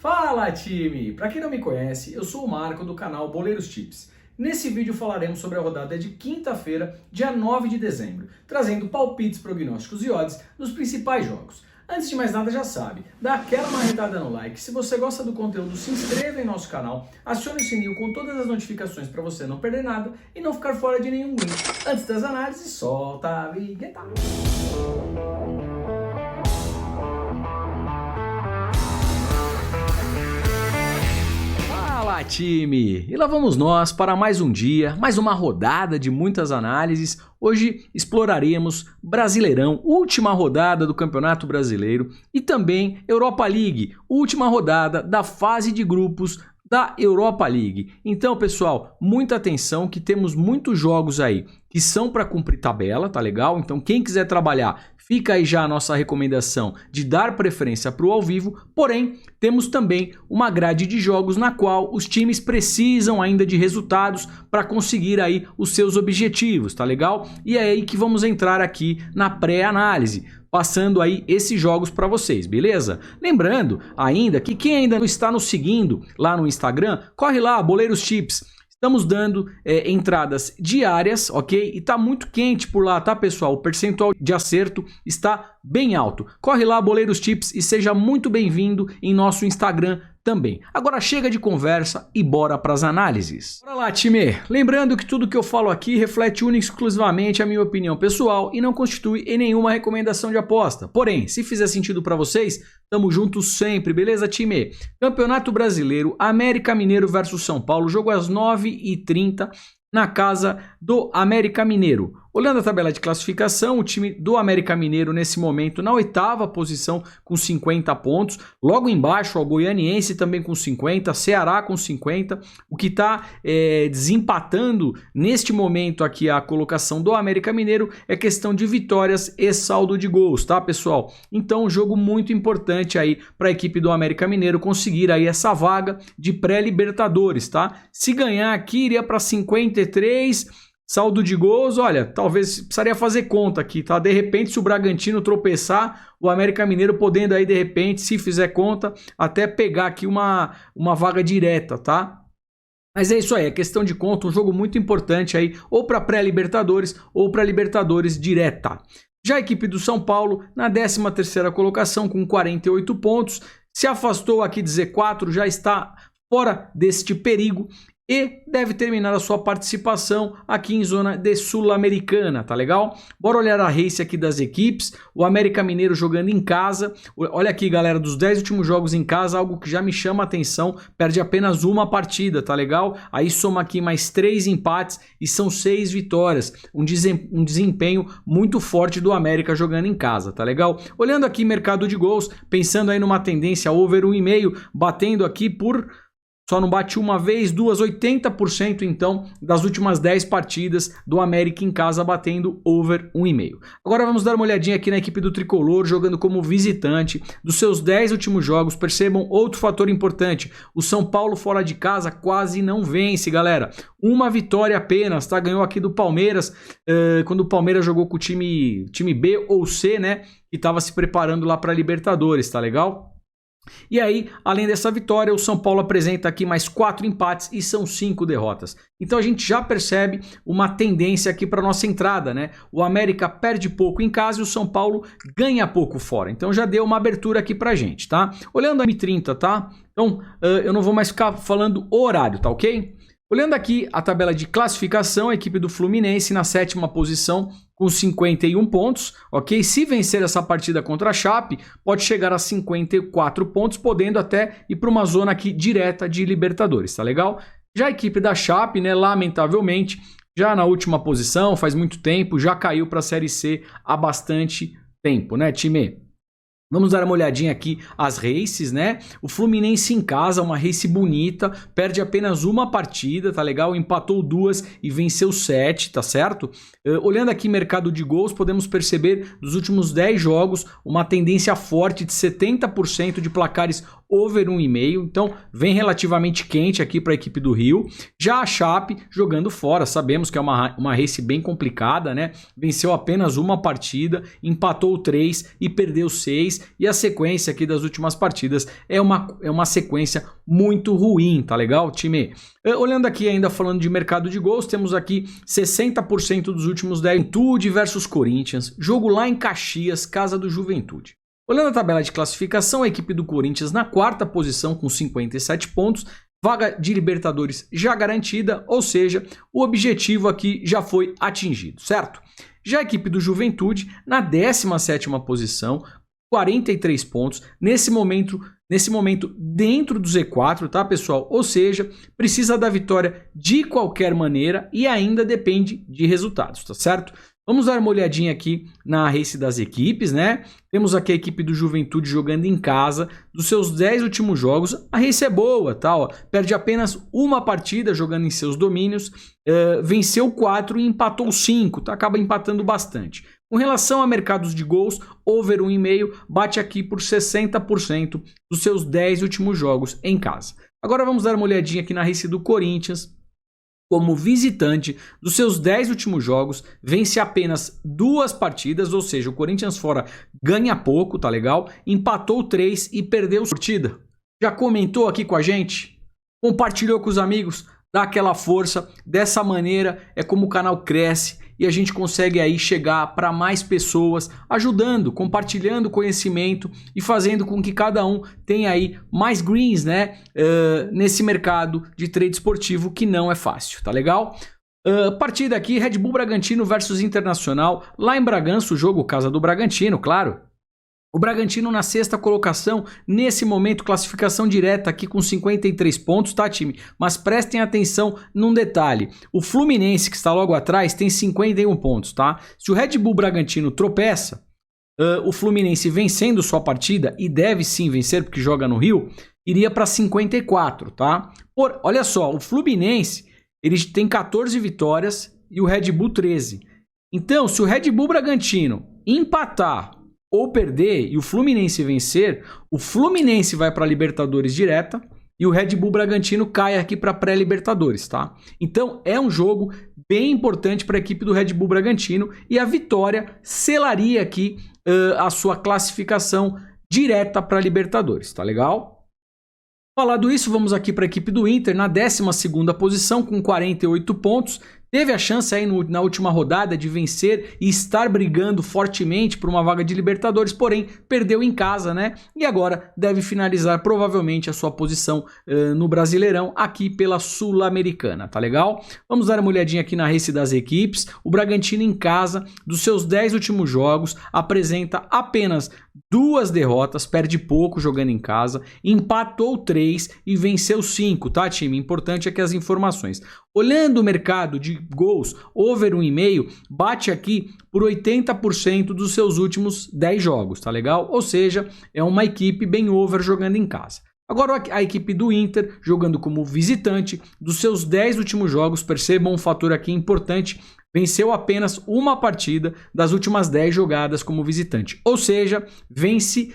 Fala, time! Para quem não me conhece, eu sou o Marco do canal Boleiros Tips. Nesse vídeo falaremos sobre a rodada de quinta-feira, dia 9 de dezembro, trazendo palpites, prognósticos e odds dos principais jogos. Antes de mais nada, já sabe, dá aquela marretada no like. Se você gosta do conteúdo, se inscreva em nosso canal, acione o sininho com todas as notificações para você não perder nada e não ficar fora de nenhum link. Antes das análises, solta a vinheta! Fala, time! E lá vamos nós para mais um dia, mais uma rodada de muitas análises. Hoje exploraremos Brasileirão, última rodada do Campeonato Brasileiro, e também Europa League, última rodada da fase de grupos da Europa League. Então, pessoal, muita atenção que temos muitos jogos aí que são para cumprir tabela, tá legal? Então, quem quiser trabalhar, fica aí já a nossa recomendação de dar preferência para o ao vivo, porém, temos também uma grade de jogos na qual os times precisam ainda de resultados para conseguir aí os seus objetivos, tá legal? E é aí que vamos entrar aqui na pré-análise, passando aí esses jogos para vocês, beleza? Lembrando ainda que quem ainda não está nos seguindo lá no Instagram, corre lá, Boleiros Tips. Estamos dando entradas diárias, ok? E tá muito quente por lá, tá, pessoal? O percentual de acerto está bem alto. Corre lá, Boleiros Tips, e seja muito bem-vindo em nosso Instagram também. Agora chega de conversa e bora para as análises. Bora lá, time! Lembrando que tudo que eu falo aqui reflete única e exclusivamente a minha opinião pessoal e não constitui em nenhuma recomendação de aposta. Porém, se fizer sentido para vocês, tamo juntos sempre, beleza, time? Campeonato Brasileiro, América Mineiro versus São Paulo, jogo às 9h30 na casa do América Mineiro. Olhando a tabela de classificação, o time do América Mineiro nesse momento na 8ª posição com 50 pontos. Logo embaixo, o Goianiense também com 50, Ceará com 50. O que está desempatando neste momento aqui a colocação do América Mineiro é questão de vitórias e saldo de gols, tá, pessoal? Então, um jogo muito importante aí para a equipe do América Mineiro conseguir aí essa vaga de pré-Libertadores, tá? Se ganhar aqui, iria para 53... Saldo de gols, olha, talvez precisaria fazer conta aqui, tá? De repente, se o Bragantino tropeçar, o América Mineiro podendo aí, de repente, se fizer conta, até pegar aqui uma vaga direta, tá? Mas é isso aí, é questão de conta, um jogo muito importante aí, ou para pré-Libertadores, ou para Libertadores direta. Já a equipe do São Paulo, na 13ª colocação, com 48 pontos, se afastou aqui de Z4, já está fora deste perigo, e deve terminar a sua participação aqui em zona de Sul-Americana, tá legal? Bora olhar a race aqui das equipes, o América Mineiro jogando em casa, olha aqui galera, dos 10 últimos jogos em casa, algo que já me chama a atenção, perde apenas uma partida, tá legal? Aí soma aqui mais 3 empates e são 6 vitórias, um desempenho muito forte do América jogando em casa, tá legal? Olhando aqui mercado de gols, pensando aí numa tendência over 1,5, batendo aqui por... Só não bate uma vez, duas, 80% então das últimas 10 partidas do América em casa batendo over 1,5. Agora vamos dar uma olhadinha aqui na equipe do Tricolor jogando como visitante. Dos seus 10 últimos jogos, percebam outro fator importante. O São Paulo fora de casa quase não vence, galera. Uma vitória apenas, tá? Ganhou aqui do Palmeiras, quando o Palmeiras jogou com o time B ou C, né? Que estava se preparando lá para Libertadores, tá legal? E aí, além dessa vitória, o São Paulo apresenta aqui mais 4 empates e são 5 derrotas. Então a gente já percebe uma tendência aqui para nossa entrada, né? O América perde pouco em casa e o São Paulo ganha pouco fora. Então já deu uma abertura aqui pra gente, tá? Olhando a M30, tá? Então eu não vou mais ficar falando o horário, tá ok? Olhando aqui a tabela de classificação, a equipe do Fluminense na 7ª posição com 51 pontos, ok? Se vencer essa partida contra a Chape, pode chegar a 54 pontos, podendo até ir para uma zona aqui direta de Libertadores, tá legal? Já a equipe da Chape, né, lamentavelmente, já na última posição, faz muito tempo, já caiu para a Série C há bastante tempo, né, time? Vamos dar uma olhadinha aqui as races, né? O Fluminense em casa, uma race bonita, perde apenas uma partida, tá legal? Empatou 2 e venceu 7, tá certo? Olhando aqui mercado de gols, podemos perceber dos últimos 10 jogos uma tendência forte de 70% de placares over 1,5, então vem relativamente quente aqui para a equipe do Rio. Já a Chape jogando fora, sabemos que é uma race bem complicada, né? Venceu apenas uma partida, empatou 3 e perdeu 6. 3 e a sequência aqui das últimas partidas é uma sequência muito ruim, tá legal, time? Olhando aqui ainda falando de mercado de gols, temos aqui 60% dos últimos 10. Juventude versus Corinthians, jogo lá em Caxias, casa do Juventude. Olhando a tabela de classificação, a equipe do Corinthians na quarta posição com 57 pontos, vaga de Libertadores já garantida, ou seja, o objetivo aqui já foi atingido, certo? Já a equipe do Juventude na 17ª posição, 43 pontos, nesse momento dentro do Z4, tá, pessoal? Ou seja, precisa da vitória de qualquer maneira e ainda depende de resultados, tá certo? Vamos dar uma olhadinha aqui na race das equipes, né? Temos aqui a equipe do Juventude jogando em casa. Dos seus 10 últimos jogos, a race é boa, tá? Ó, perde apenas uma partida jogando em seus domínios, venceu 4 e empatou 5, tá? Acaba empatando bastante. Com relação a mercados de gols, over 1,5 bate aqui por 60% dos seus 10 últimos jogos em casa. Agora vamos dar uma olhadinha aqui na race do Corinthians. Como visitante, dos seus 10 últimos jogos, vence apenas 2 partidas, ou seja, o Corinthians fora ganha pouco, tá legal? Empatou 3 e perdeu a partida. Já comentou aqui com a gente? Compartilhou com os amigos? Dá aquela força. Dessa maneira é como o canal cresce e a gente consegue aí chegar para mais pessoas, ajudando, compartilhando conhecimento e fazendo com que cada um tenha aí mais greens, né, nesse mercado de trade esportivo que não é fácil, tá legal? Partida aqui, Red Bull Bragantino versus Internacional, lá em Bragança, o jogo casa do Bragantino, claro. O Bragantino na 6ª colocação, nesse momento classificação direta aqui com 53 pontos, tá, time? Mas prestem atenção num detalhe, o Fluminense que está logo atrás tem 51 pontos, tá? Se o Red Bull Bragantino tropeça, o Fluminense vencendo sua partida, e deve sim vencer porque joga no Rio, iria para 54, tá? Olha só, o Fluminense ele tem 14 vitórias e o Red Bull 13. Então, se o Red Bull Bragantino empatar ou perder e o Fluminense vencer, o Fluminense vai para a Libertadores direta e o Red Bull Bragantino cai aqui para pré-Libertadores, tá? Então é um jogo bem importante para a equipe do Red Bull Bragantino e a vitória selaria aqui a sua classificação direta para a Libertadores, tá legal? Falado isso, vamos aqui para a equipe do Inter na 12ª posição com 48 pontos. Teve a chance aí na última rodada de vencer e estar brigando fortemente por uma vaga de Libertadores, porém perdeu em casa, né? E agora deve finalizar provavelmente a sua posição no Brasileirão aqui pela Sul-Americana, tá legal? Vamos dar uma olhadinha aqui na race das equipes. O Bragantino em casa, dos seus 10 últimos jogos, apresenta apenas 2 derrotas, perde pouco jogando em casa, empatou 3 e venceu 5, tá, time? Importante aqui as informações. Olhando o mercado de gols, over 1,5 bate aqui por 80% dos seus últimos 10 jogos, tá legal? Ou seja, é uma equipe bem over jogando em casa. Agora a equipe do Inter, jogando como visitante, dos seus 10 últimos jogos, percebam um fator aqui importante, venceu apenas uma partida das últimas 10 jogadas como visitante. Ou seja, vence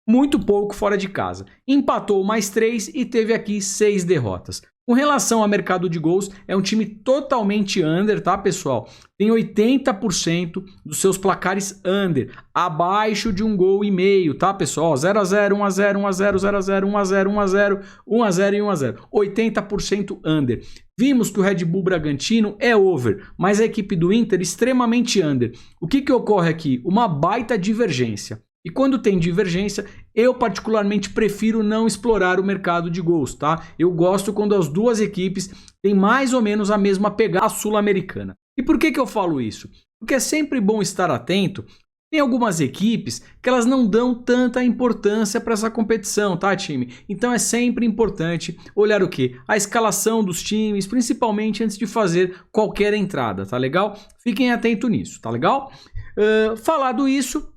muito pouco fora de casa. Empatou mais 3 e teve aqui 6 derrotas. Com relação ao mercado de gols, é um time totalmente under, tá, pessoal? Tem 80% dos seus placares under, abaixo de 1,5 gol, tá, pessoal? 0-0, 1-0, 1-0, 0-0, 1-0, 1-0, 1-0 e 1-0. 80% under. Vimos que o Red Bull Bragantino é over, mas a equipe do Inter extremamente under. O que ocorre aqui? Uma baita divergência. E quando tem divergência, eu particularmente prefiro não explorar o mercado de gols, tá? Eu gosto quando as duas equipes têm mais ou menos a mesma pegada sul-americana. E por que eu falo isso? Porque é sempre bom estar atento. Tem algumas equipes que elas não dão tanta importância para essa competição, tá, time? Então é sempre importante olhar o quê? A escalação dos times, principalmente antes de fazer qualquer entrada, tá legal? Fiquem atentos nisso, tá legal? Falado isso,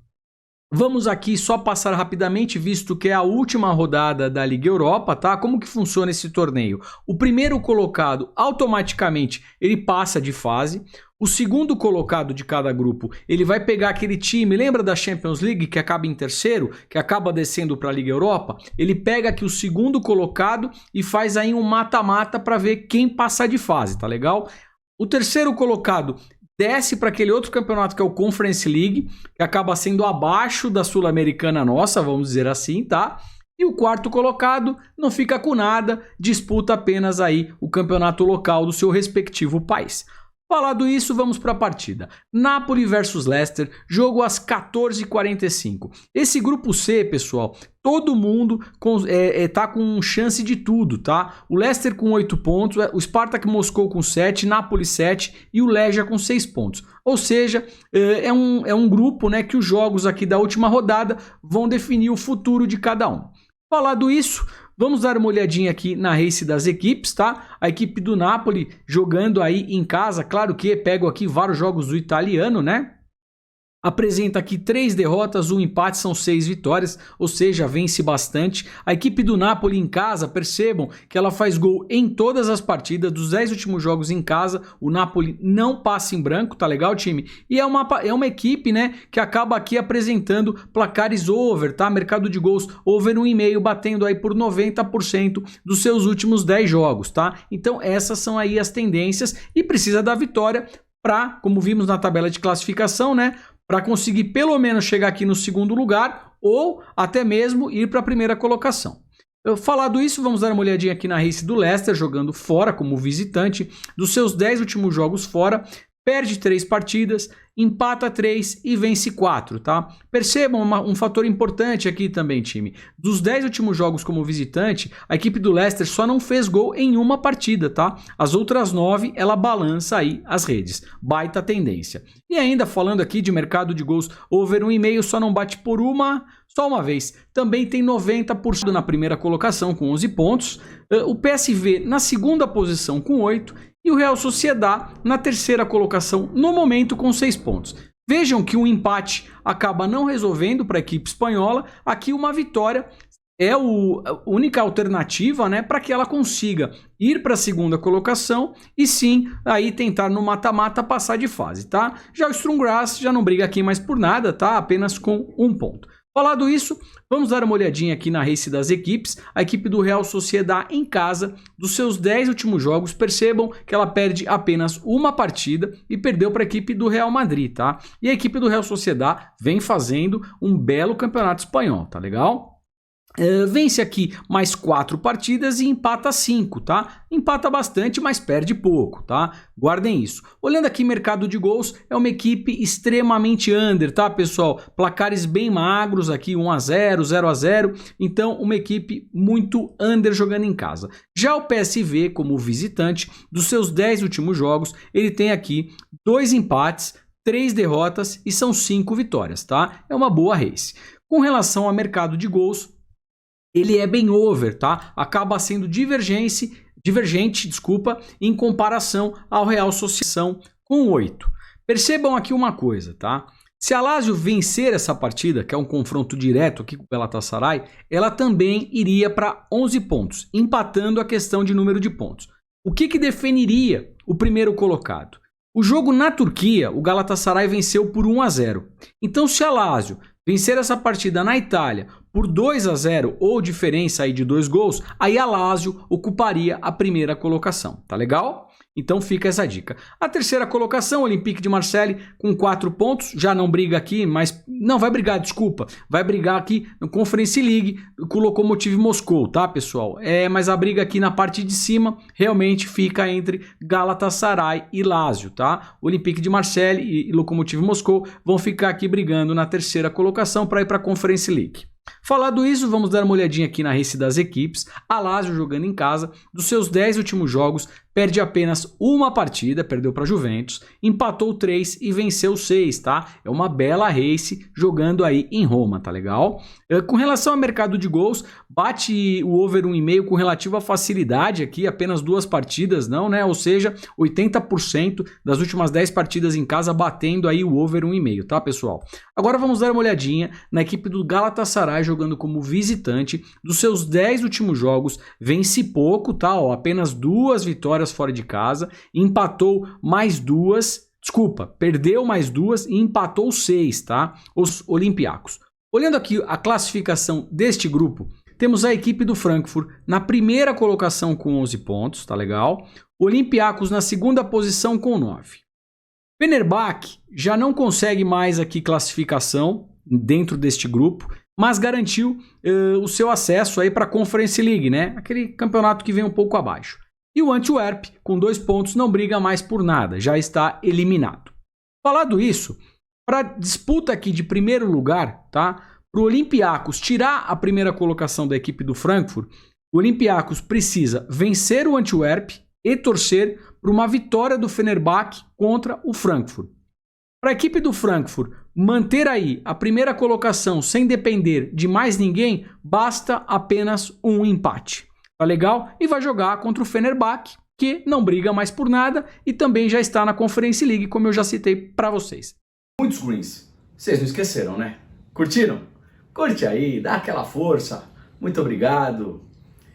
vamos aqui só passar rapidamente, visto que é a última rodada da Liga Europa, tá? Como que funciona esse torneio? O primeiro colocado, automaticamente, ele passa de fase. O segundo colocado de cada grupo, ele vai pegar aquele time, lembra da Champions League, que acaba em terceiro, que acaba descendo para a Liga Europa? Ele pega aqui o segundo colocado e faz aí um mata-mata para ver quem passa de fase, tá legal? O terceiro colocado desce para aquele outro campeonato que é o Conference League, que acaba sendo abaixo da Sul-Americana nossa, vamos dizer assim, tá? E o quarto colocado não fica com nada, disputa apenas aí o campeonato local do seu respectivo país. Falado isso, vamos para a partida. Napoli versus Leicester, jogo às 14h45. Esse grupo C, pessoal, todo mundo tá com chance de tudo, tá? O Leicester com 8 pontos, o Spartak Moscou com 7, Napoli 7 e o Legia com 6 pontos. Ou seja, é um grupo, né, que os jogos aqui da última rodada vão definir o futuro de cada um. Falado isso, vamos dar uma olhadinha aqui na race das equipes, tá? A equipe do Napoli jogando aí em casa, claro que pego aqui vários jogos do italiano, né? Apresenta aqui 3 derrotas, 1 empate, são 6 vitórias, ou seja, vence bastante. A equipe do Napoli em casa, percebam que ela faz gol em todas as partidas, dos 10 últimos jogos em casa, o Napoli não passa em branco, tá legal, time? E é uma equipe, né, que acaba aqui apresentando placares over, tá? Mercado de gols over 1,5, batendo aí por 90% dos seus últimos 10 jogos, tá? Então essas são aí as tendências e precisa da vitória para, como vimos na tabela de classificação, né, para conseguir pelo menos chegar aqui no segundo lugar ou até mesmo ir para a primeira colocação. Falado isso, vamos dar uma olhadinha aqui na race do Leicester, jogando fora como visitante. Dos seus 10 últimos jogos fora, perde 3 partidas, empata 3 e vence 4, tá? Percebam um fator importante aqui também, time. Dos 10 últimos jogos como visitante, a equipe do Leicester só não fez gol em uma partida, tá? As outras 9, ela balança aí as redes. Baita tendência. E ainda falando aqui de mercado de gols over 1,5, só não bate por só uma vez. Também tem 90% na primeira colocação com 11 pontos. O PSV na segunda posição com 8 e o Real Sociedad na terceira colocação no momento com 6 pontos. Vejam que o empate acaba não resolvendo para a equipe espanhola. Aqui uma vitória é a única alternativa, né, para que ela consiga ir para a segunda colocação e sim aí tentar no mata-mata passar de fase, tá? Já o Sturm Graz já não briga aqui mais por nada, tá? Apenas com 1 ponto. Falado isso, vamos dar uma olhadinha aqui na race das equipes. A equipe do Real Sociedad em casa, dos seus 10 últimos jogos, percebam que ela perde apenas uma partida e perdeu para a equipe do Real Madrid, tá? E a equipe do Real Sociedad vem fazendo um belo campeonato espanhol, tá legal? Vence aqui mais 4 partidas e empata 5, tá? Empata bastante, mas perde pouco, tá? Guardem isso. Olhando aqui mercado de gols, é uma equipe extremamente under, tá, pessoal? Placares bem magros aqui, 1-0, 0-0. Então, uma equipe muito under jogando em casa. Já o PSV, como visitante, dos seus 10 últimos jogos, ele tem aqui 2 empates, 3 derrotas e são 5 vitórias, tá? É uma boa race. Com relação ao mercado de gols, ele é bem over, tá? Acaba sendo divergente, em comparação ao Real Sociedad com 8. Percebam aqui uma coisa, tá? Se a Lazio vencer essa partida, que é um confronto direto aqui com o Galatasaray, ela também iria para 11 pontos, empatando a questão de número de pontos. O que definiria o primeiro colocado? O jogo na Turquia, o Galatasaray venceu por 1-0. Então, se a Lazio vencer essa partida na Itália por 2-0 ou diferença aí de 2 gols, aí a Lazio ocuparia a primeira colocação, tá legal? Então fica essa dica. A terceira colocação, Olympique de Marseille com 4 pontos, já não briga aqui, mas não vai brigar, desculpa, vai brigar aqui no Conference League com o Lokomotiv Moscou, tá, pessoal? Mas a briga aqui na parte de cima realmente fica entre Galatasaray e Lazio, tá? Olympique de Marseille e Lokomotiv Moscou vão ficar aqui brigando na terceira colocação para ir para a Conference League. Falado isso, vamos dar uma olhadinha aqui na race das equipes. A Lazio jogando em casa, dos seus 10 últimos jogos, perde apenas uma partida, perdeu para a Juventus, empatou 3 e venceu 6, tá? É uma bela race jogando aí em Roma, tá legal? Com relação ao mercado de gols, bate o over 1,5 com relativa facilidade aqui, apenas 2 partidas, não, né? Ou seja, 80% das últimas 10 partidas em casa batendo aí o over 1,5, tá, pessoal? Agora vamos dar uma olhadinha na equipe do Galatasaray jogando como visitante. Dos seus 10 últimos jogos, vence pouco, tá? Ó, apenas 2 vitórias fora de casa, empatou mais 2, perdeu mais 2 e empatou 6, tá? Os Olympiacos. Olhando aqui a classificação deste grupo, temos a equipe do Frankfurt na primeira colocação com 11 pontos, tá legal? Olympiacos na segunda posição com 9. Fenerbahçe já não consegue mais aqui classificação dentro deste grupo, mas garantiu o seu acesso aí para a Conference League, né? Aquele campeonato que vem um pouco abaixo. E o Antwerp, com 2 pontos, não briga mais por nada, já está eliminado. Falado isso, para disputa aqui de primeiro lugar, tá? Para o Olympiacos tirar a primeira colocação da equipe do Frankfurt, o Olympiacos precisa vencer o Antwerp e torcer por uma vitória do Fenerbahçe contra o Frankfurt. Para a equipe do Frankfurt manter aí a primeira colocação sem depender de mais ninguém, basta apenas um empate. Tá legal? E vai jogar contra o Fenerbahçe, que não briga mais por nada e também já está na Conference League, como eu já citei para vocês. Muitos greens. Vocês não esqueceram, né? Curtiram? Curte aí, dá aquela força. Muito obrigado.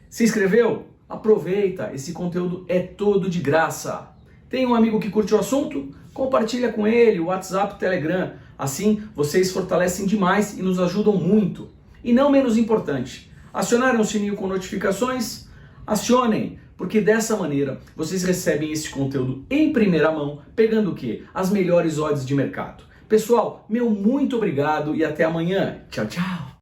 Se inscreveu? Aproveita, esse conteúdo é todo de graça. Tem um amigo que curte o assunto? Compartilha com ele, o WhatsApp, o Telegram. Assim, vocês fortalecem demais e nos ajudam muito. E não menos importante, acionaram o sininho com notificações? Acionem, porque dessa maneira vocês recebem esse conteúdo em primeira mão, pegando o quê? As melhores odds de mercado. Pessoal, meu muito obrigado e até amanhã. Tchau, tchau.